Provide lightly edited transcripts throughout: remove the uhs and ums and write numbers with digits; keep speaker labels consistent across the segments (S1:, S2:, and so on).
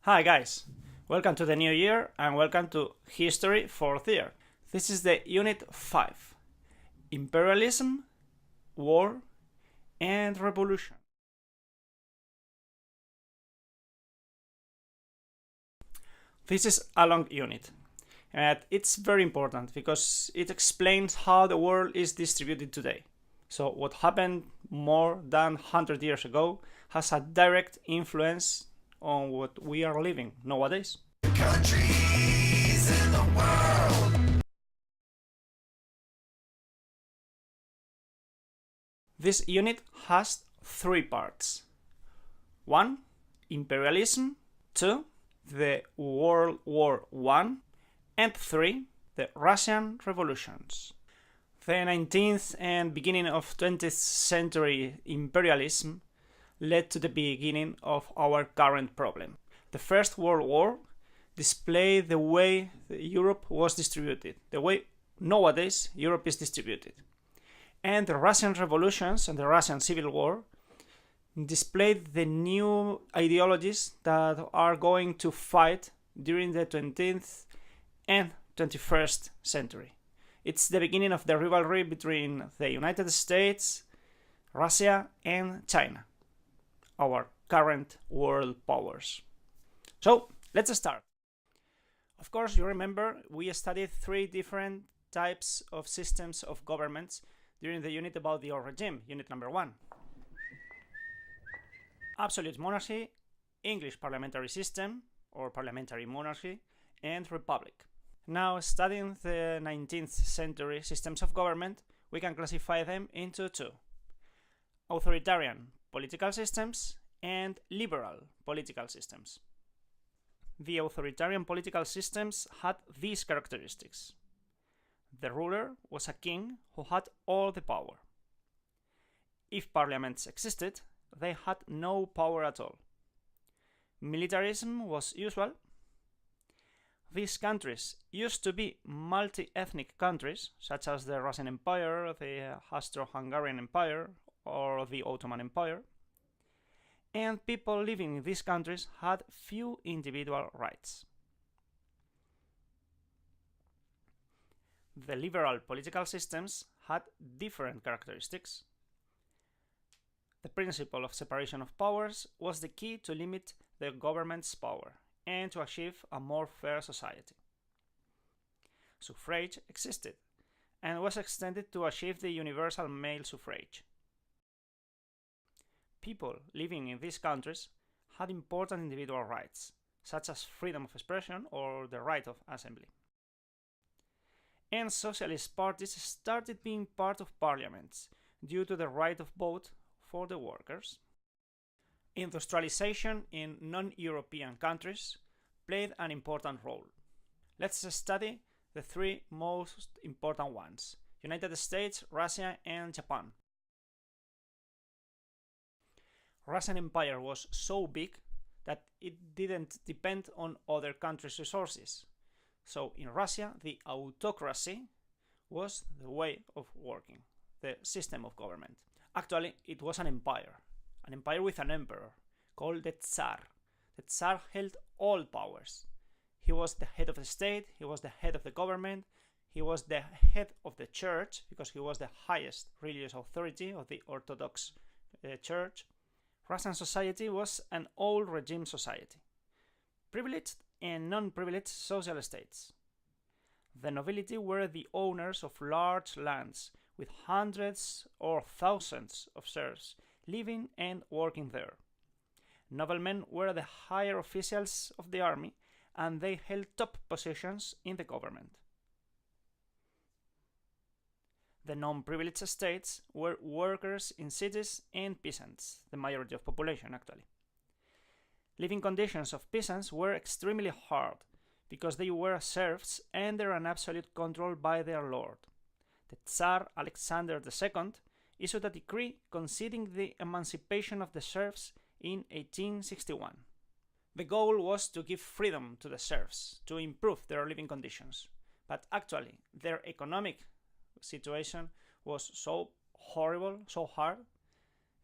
S1: Hi guys, welcome to the new year and welcome to History 4th year. This is the Unit 5, Imperialism, War and Revolution. This is a long unit and it's very important because it explains how the world is distributed today. So what happened more than 100 years ago has a direct influence on what we are living nowadays.
S2: Countries in the world.
S1: This unit has 3 parts. 1. Imperialism. 2. The World War I. And 3. The Russian revolutions. The 19th and beginning of 20th century imperialism led to the beginning of our current problem. The First World War displayed the way Europe was distributed, the way nowadays Europe is distributed. And the Russian revolutions and the Russian Civil War displayed the new ideologies that are going to fight during the 20th and 21st century. It's the beginning of the rivalry between the United States, Russia, and China, our current world powers. So, let's start. Of course, you remember we studied 3 different types of systems of governments during the unit about the old regime, unit number 1. Absolute monarchy, English parliamentary system, or parliamentary monarchy, and republic. Now, studying the 19th century systems of government, we can classify them into 2. Authoritarian political systems and liberal political systems. The authoritarian political systems had these characteristics. The ruler was a king who had all the power. If parliaments existed, they had no power at all. Militarism was usual. These countries used to be multi-ethnic countries, such as the Russian Empire, the Austro-Hungarian Empire, or the Ottoman Empire. And people living in these countries had few individual rights. The liberal political systems had different characteristics. The principle of separation of powers was the key to limit the government's power and to achieve a more fair society. Suffrage existed and was extended to achieve the universal male suffrage. People living in these countries had important individual rights, such as freedom of expression or the right of assembly. And socialist parties started being part of parliaments due to the right of vote for the workers. Industrialization in non-European countries played an important role. Let's study the 3 most important ones: United States, Russia, and Japan. Russian Empire was so big that it didn't depend on other countries' resources. So in Russia, the autocracy was the way of working, the system of government. Actually, it was an empire with an emperor called the Tsar. The Tsar held all powers. He was the head of the state, he was the head of the government, he was the head of the church because he was the highest religious authority of the Orthodox Church. Russian society was an old regime society, privileged and non-privileged social states. The nobility were the owners of large lands with hundreds or thousands of serfs living and working there. Noblemen were the higher officials of the army and they held top positions in the government. The non-privileged states were workers in cities and peasants, the majority of population actually. Living conditions of peasants were extremely hard because they were serfs under an absolute control by their lord. The Tsar Alexander II issued a decree conceding the emancipation of the serfs in 1861. The goal was to give freedom to the serfs, to improve their living conditions, but actually their economic situation was so horrible, so hard,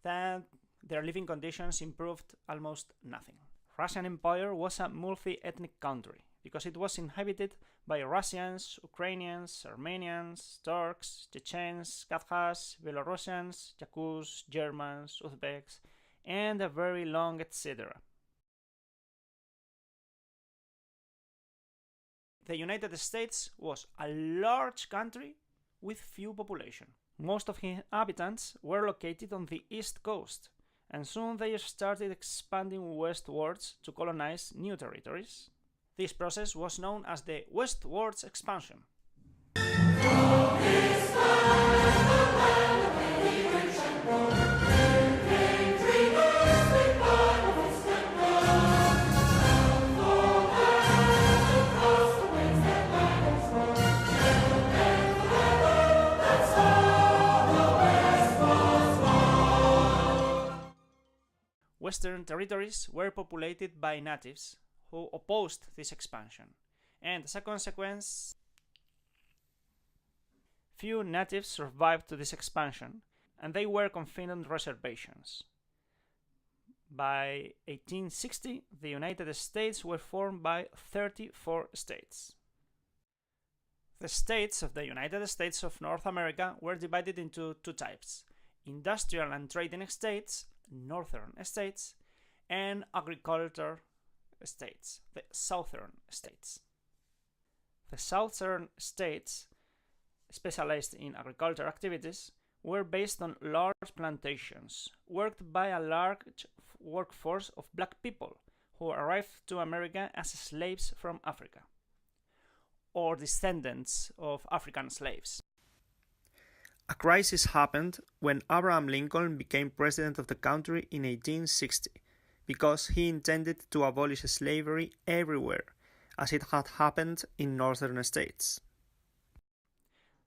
S1: that their living conditions improved almost nothing. Russian Empire was a multi-ethnic country because it was inhabited by Russians, Ukrainians, Armenians, Turks, Chechens, Kazakhs, Belarusians, Yakuts, Germans, Uzbeks, and a very long etc. The United States was a large country with few population. Most of its inhabitants were located on the east coast, and soon they started expanding westwards to colonize new territories. This process was known as the westwards expansion. Western territories were populated by natives who opposed this expansion, and as a consequence, few natives survived to this expansion, and they were confined on reservations. By 1860, the United States were formed by 34 states. The states of the United States of North America were divided into two types: industrial and trading states, northern states, and agriculture states, the southern states. The southern states, specialized in agriculture activities, were based on large plantations, worked by a large workforce of black people who arrived to America as slaves from Africa, or descendants of African slaves. A crisis happened when Abraham Lincoln became president of the country in 1860, because he intended to abolish slavery everywhere, as it had happened in northern states.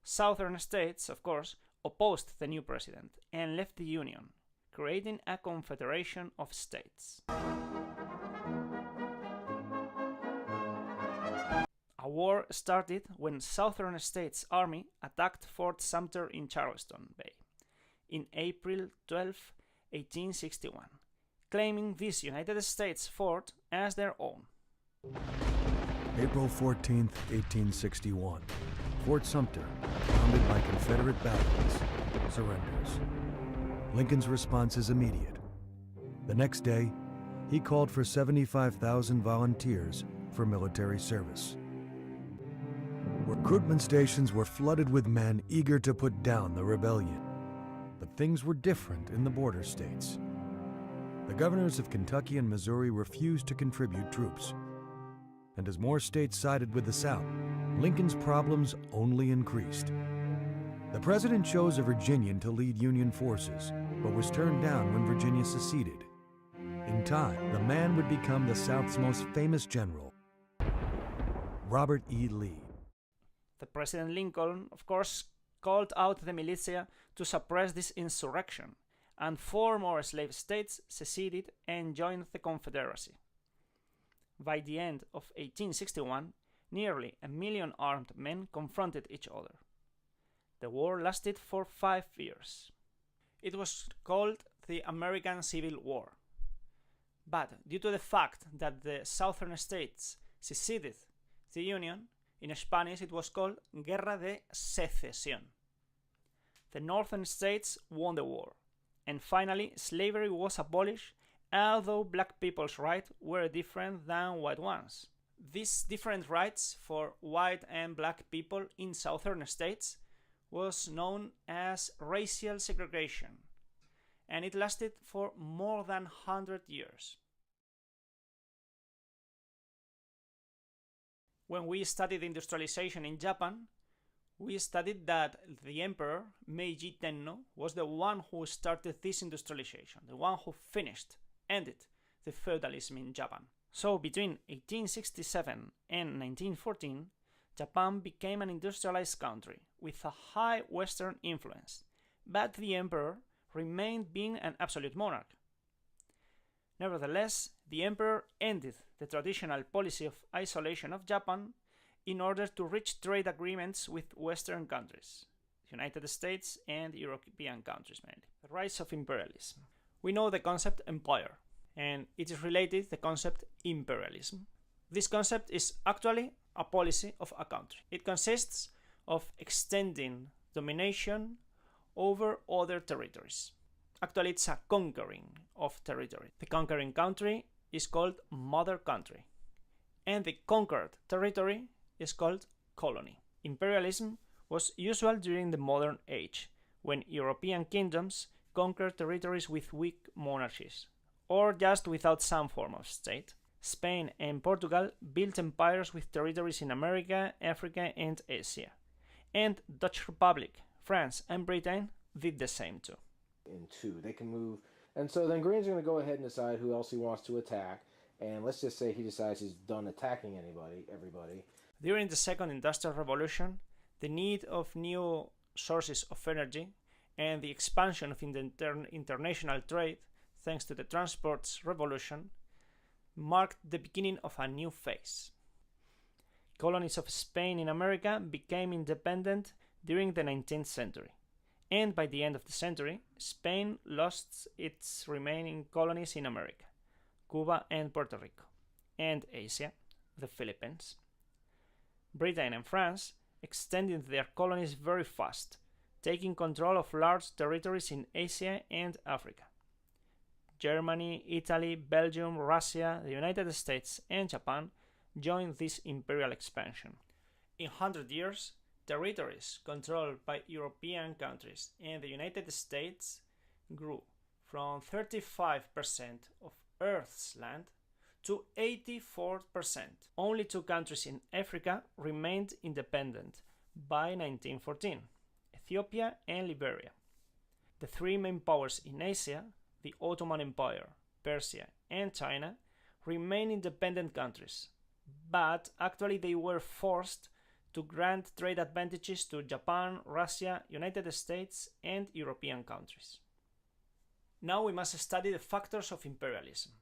S1: Southern states, of course, opposed the new president and left the Union, creating a confederation of states. A war started when Southern States Army attacked Fort Sumter in Charleston Bay in April 12, 1861, claiming this United States fort as their own.
S3: April 14, 1861. Fort Sumter, pounded by Confederate batteries, surrenders. Lincoln's response is immediate. The next day, he called for 75,000 volunteers for military service. Recruitment stations were flooded with men eager to put down the rebellion. But things were different in the border states. The governors of Kentucky and Missouri refused to contribute troops. And as more states sided with the South, Lincoln's problems only increased. The president chose a Virginian to lead Union forces, but was turned down when Virginia seceded. In time, the man would become the South's most famous general, Robert E. Lee.
S1: The President Lincoln, of course, called out the militia to suppress this insurrection, and 4 more slave states seceded and joined the Confederacy. By the end of 1861, nearly 1 million armed men confronted each other. The war lasted for 5 years. It was called the American Civil War. But due to the fact that the southern states seceded the Union, in Spanish it was called Guerra de Secesión. The northern states won the war, and finally slavery was abolished, although black people's rights were different than white ones. These different rights for white and black people in southern states was known as racial segregation, and it lasted for more than 100 years. When we studied industrialization in Japan, we studied that the emperor, Meiji Tenno, was the one who started this industrialization, the one who ended the feudalism in Japan. So between 1867 and 1914, Japan became an industrialized country with a high Western influence, but the emperor remained being an absolute monarch. Nevertheless, the emperor ended the traditional policy of isolation of Japan in order to reach trade agreements with Western countries, the United States and European countries mainly. The rise of imperialism. We know the concept empire. and it is related to the concept imperialism. This concept is actually a policy of a country. It consists of extending domination over other territories. Actually, it's a conquering of territory. The conquering country is called mother country, and the conquered territory is called colony. Imperialism was usual during the modern age, when European kingdoms conquered territories with weak monarchies, or just without some form of state. Spain and Portugal built empires with territories in America, Africa, and Asia. And Dutch Republic, France, and Britain did the same too.
S4: In two, they can move. And so then Green's going to go ahead and decide who else he wants to attack. And let's just say he decides he's done attacking everybody.
S1: During the Second Industrial Revolution, the need of new sources of energy and the expansion of international trade, thanks to the transports revolution, marked the beginning of a new phase. Colonies of Spain in America became independent during the 19th century, and by the end of the century, Spain lost its remaining colonies in America, Cuba and Puerto Rico, and Asia, the Philippines. Britain and France extended their colonies very fast, taking control of large territories in Asia and Africa. Germany, Italy, Belgium, Russia, the United States, and Japan joined this imperial expansion. In 100 years, territories controlled by European countries and the United States grew from 35% of Earth's land to 84%. Only 2 countries in Africa remained independent by 1914, Ethiopia and Liberia. The 3 main powers in Asia, the Ottoman Empire, Persia, and China, remained independent countries, but actually they were forced to grant trade advantages to Japan, Russia, United States, and European countries. Now we must study the factors of imperialism.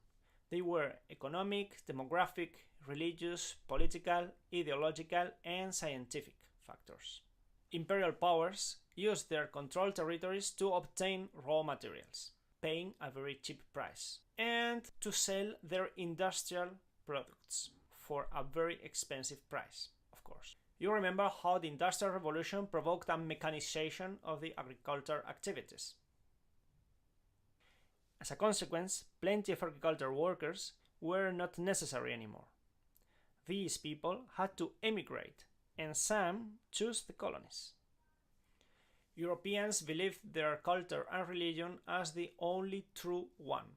S1: They were economic, demographic, religious, political, ideological, and scientific factors. Imperial powers used their controlled territories to obtain raw materials, paying a very cheap price, and to sell their industrial products for a very expensive price, of course. You remember how the Industrial Revolution provoked a mechanization of the agricultural activities. As a consequence, plenty of agricultural workers were not necessary anymore. These people had to emigrate, and some chose the colonies. Europeans believed their culture and religion as the only true one,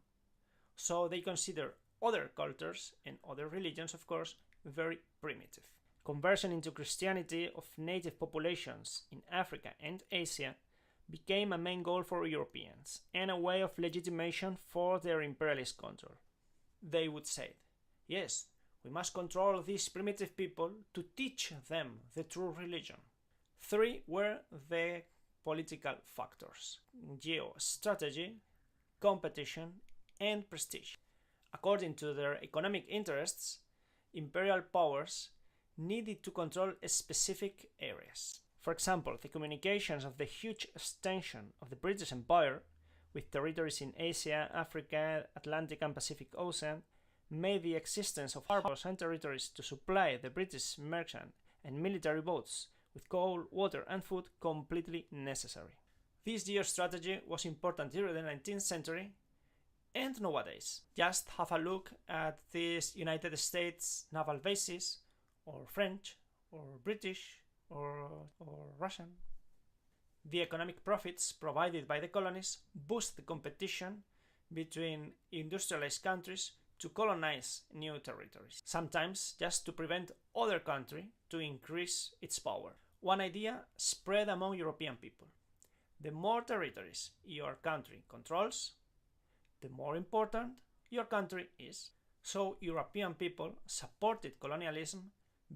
S1: so they considered other cultures, and other religions of course, very primitive. Conversion into Christianity of native populations in Africa and Asia became a main goal for Europeans and a way of legitimation for their imperialist control. They would say, yes, we must control these primitive people to teach them the true religion. 3 were the political factors: geostrategy, competition, and prestige. According to their economic interests, imperial powers needed to control specific areas. For example, the communications of the huge extension of the British Empire, with territories in Asia, Africa, Atlantic and Pacific Ocean, made the existence of harbors and territories to supply the British merchant and military boats with coal, water and food completely necessary. This geostrategy was important during the 19th century and nowadays. Just have a look at these United States naval bases, or French, or British, or Russian. The economic profits provided by the colonies boost the competition between industrialized countries to colonize new territories, sometimes just to prevent other country to increase its power. One idea spread among European people: the more territories your country controls, the more important your country is. So European people supported colonialism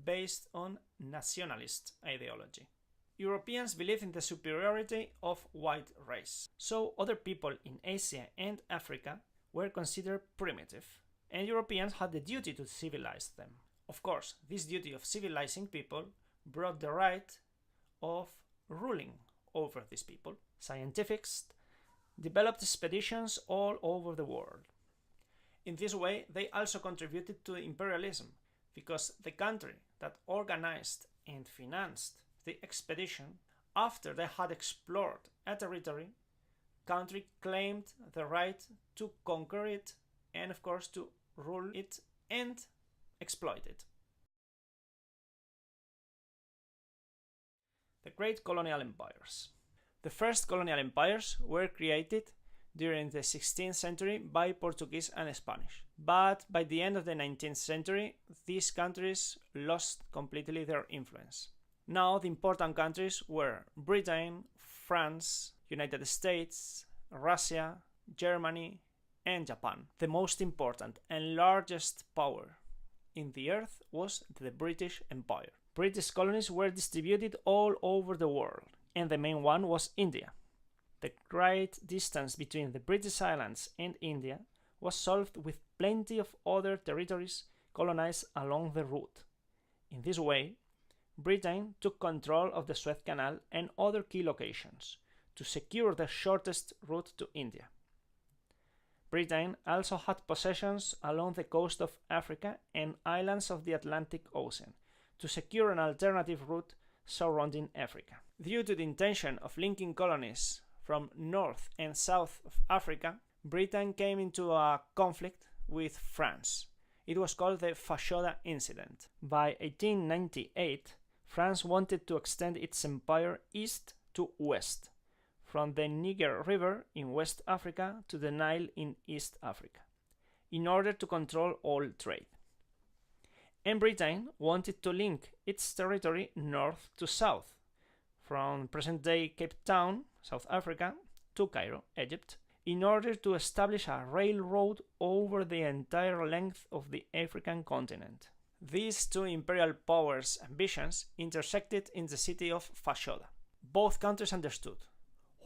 S1: based on nationalist ideology. Europeans believed in the superiority of white race, so other people in Asia and Africa were considered primitive, and Europeans had the duty to civilize them. Of course, this duty of civilizing people brought the right of ruling over these people. Scientists developed expeditions all over the world, In this way, they also contributed to imperialism, because the country that organized and financed the expedition, after they had explored a territory, country claimed the right to conquer it and, of course, to rule it and exploit it. The Great Colonial Empires. The first colonial empires were created during the 16th century by Portuguese and Spanish. But by the end of the 19th century, these countries lost completely their influence. Now the important countries were Britain, France, United States, Russia, Germany, and Japan. The most important and largest power in the earth was the British Empire. British colonies were distributed all over the world, and the main one was India. The great distance between the British Islands and India was solved with plenty of other territories colonized along the route. In this way, Britain took control of the Suez Canal and other key locations to secure the shortest route to India. Britain also had possessions along the coast of Africa and islands of the Atlantic Ocean to secure an alternative route surrounding Africa. Due to the intention of linking colonies from North and South of Africa, Britain came into a conflict with France. It was called the Fashoda Incident. By 1898, France wanted to extend its empire east to west, from the Niger River in West Africa to the Nile in East Africa, in order to control all trade. And Britain wanted to link its territory north to south, from present-day Cape Town, South Africa, to Cairo, Egypt, in order to establish a railroad over the entire length of the African continent. These two imperial powers' ambitions intersected in the city of Fashoda. Both countries understood: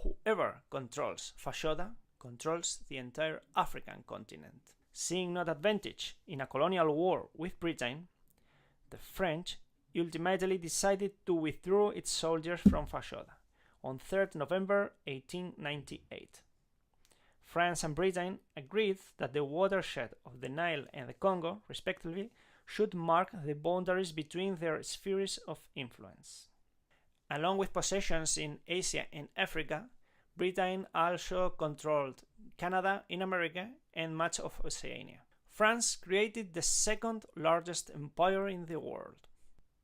S1: whoever controls Fashoda controls the entire African continent. Seeing no advantage in a colonial war with Britain, the French ultimately decided to withdraw its soldiers from Fashoda on 3rd November 1898. France and Britain agreed that the watershed of the Nile and the Congo, respectively, should mark the boundaries between their spheres of influence. Along with possessions in Asia and Africa, Britain also controlled Canada in America and much of Oceania. France created the second largest empire in the world.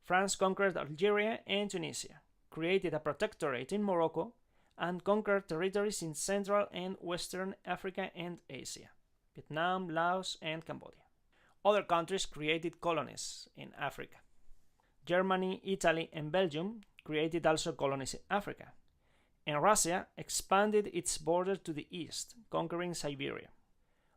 S1: France conquered Algeria and Tunisia, created a protectorate in Morocco, and conquered territories in Central and Western Africa and Asia, Vietnam, Laos, and Cambodia. Other countries created colonies in Africa. Germany, Italy, and Belgium created also colonies in Africa, and Russia expanded its border to the east, conquering Siberia.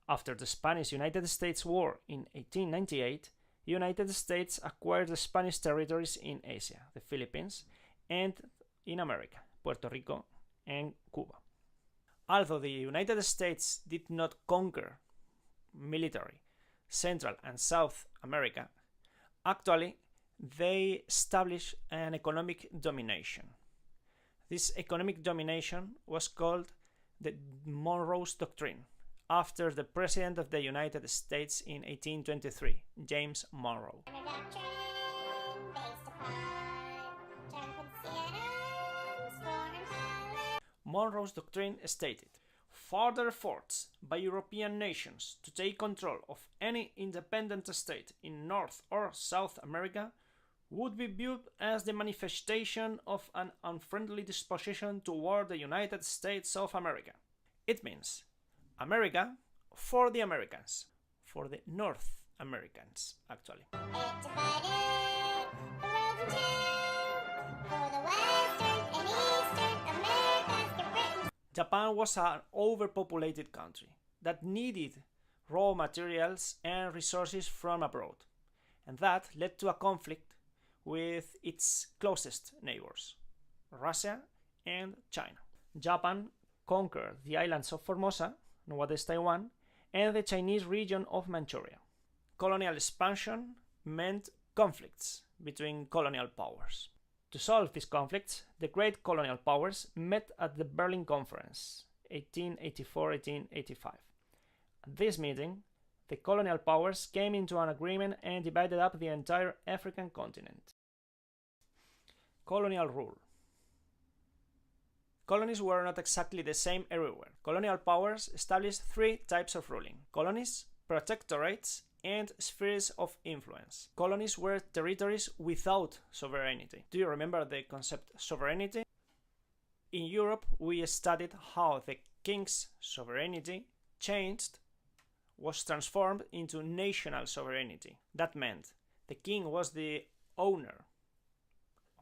S1: After the Spanish-United States War in 1898, the United States acquired the Spanish territories in Asia, the Philippines, and in America, Puerto Rico, and Cuba. Although the United States did not conquer military Central and South America, actually they established an economic domination. This economic domination was called the Monroe's Doctrine, after the President of the United States in 1823, James Monroe. Monroe's doctrine stated, "Further efforts by European nations to take control of any independent state in North or South America would be viewed as the manifestation of an unfriendly disposition toward the United States of America." It means America for the Americans, for the North Americans, actually. Japan was an overpopulated country that needed raw materials and resources from abroad, and that led to a conflict with its closest neighbors, Russia and China. Japan conquered the islands of Formosa, nowadays Taiwan, and the Chinese region of Manchuria. Colonial expansion meant conflicts between colonial powers. To solve these conflicts, the great colonial powers met at the Berlin Conference, 1884-1885. At this meeting, the colonial powers came into an agreement and divided up the entire African continent. Colonial rule. Colonies were not exactly the same everywhere. Colonial powers established three types of ruling: colonies, protectorates, and spheres of influence. Colonies were territories without sovereignty. Do you remember the concept sovereignty? In Europe, we studied how the king's sovereignty was transformed into national sovereignty. That meant the king was the owner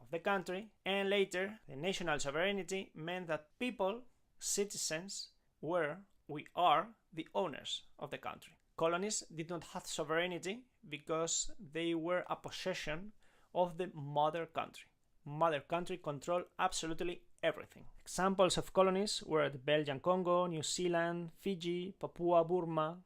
S1: of the country, and later the national sovereignty meant that people, citizens, we are the owners of the country. Colonies did not have sovereignty because they were a possession of the mother country. Mother country controlled absolutely everything. Examples of colonies were the Belgian Congo, New Zealand, Fiji, Papua, Burma,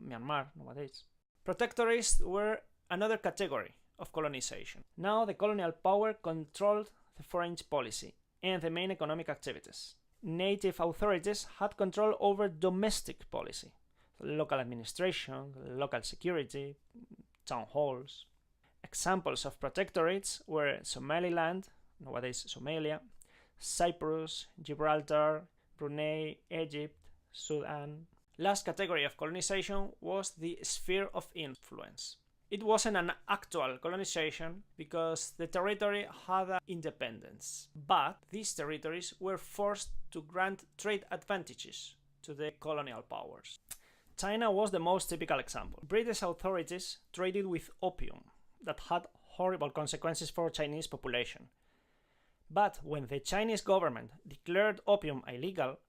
S1: Myanmar nowadays. Protectorates were another category of colonization. Now the colonial power controlled the foreign policy and the main economic activities. Native authorities had control over domestic policy, local administration, local security, town halls. Examples of protectorates were Somaliland, nowadays Somalia, Cyprus, Gibraltar, Brunei, Egypt, Sudan. Last category of colonization was the sphere of influence. It wasn't an actual colonization because the territory had independence, but these territories were forced to grant trade advantages to the colonial powers. China was the most typical example. British authorities traded with opium that had horrible consequences for Chinese population. But when the Chinese government declared opium illegal,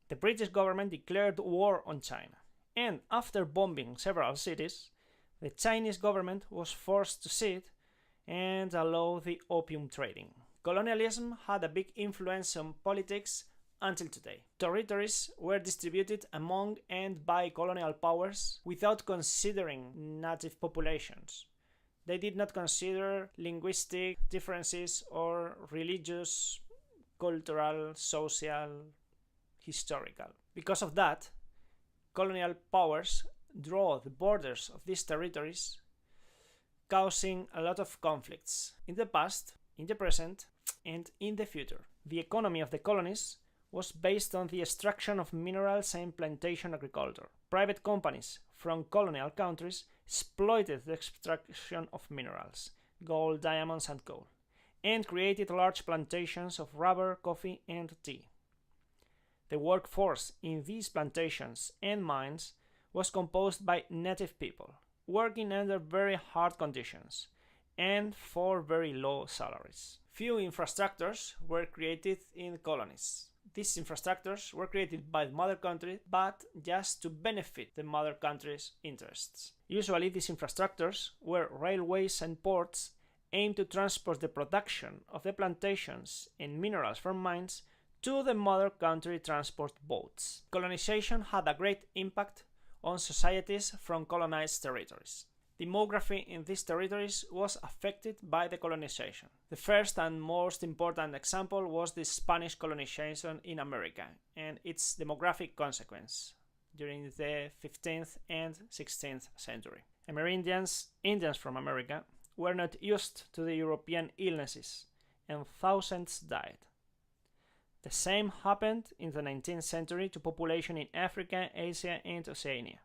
S1: the British government declared war on China. And after bombing several cities, the Chinese government was forced to cede and allow the opium trading. Colonialism had a big influence on politics until today. Territories were distributed among and by colonial powers without considering native populations. They did not consider linguistic differences or religious, cultural, social, historical. Because of that, colonial powers draw the borders of these territories, causing a lot of conflicts in the past, in the present, and in the future. The economy of the colonies was based on the extraction of minerals and plantation agriculture. Private companies from colonial countries exploited the extraction of minerals, gold, diamonds, and coal, and created large plantations of rubber, coffee, and tea. The workforce in these plantations and mines was composed by native people, working under very hard conditions and for very low salaries. Few infrastructures were created in colonies. These infrastructures were created by the mother country, but just to benefit the mother country's interests. Usually these infrastructures were railways and ports aimed to transport the production of the plantations and minerals from mines to the mother country transport boats. Colonization had a great impact on societies from colonized territories. Demography in these territories was affected by the colonization. The first and most important example was the Spanish colonization in America and its demographic consequence during the 15th and 16th century. Amerindians, Indians from America, were not used to the European illnesses and thousands died. The same happened in the 19th century to population in Africa, Asia, and Oceania.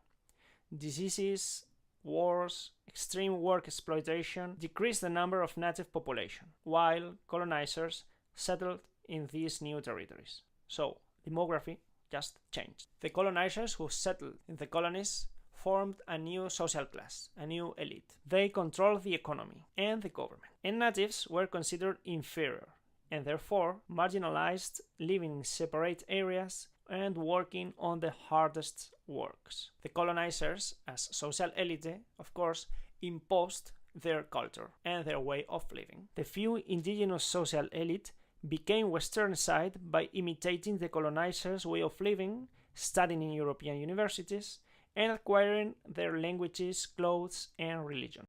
S1: Diseases, wars, extreme work exploitation decreased the number of native population, while colonizers settled in these new territories. So, demography just changed. The colonizers who settled in the colonies formed a new social class, a new elite. They controlled the economy and the government, and natives were considered inferior, and therefore marginalized, living in separate areas and working on the hardest works. The colonizers, as social elite, of course, imposed their culture and their way of living. The few indigenous social elite became westernized by imitating the colonizers' way of living, studying in European universities, and acquiring their languages, clothes, and religion.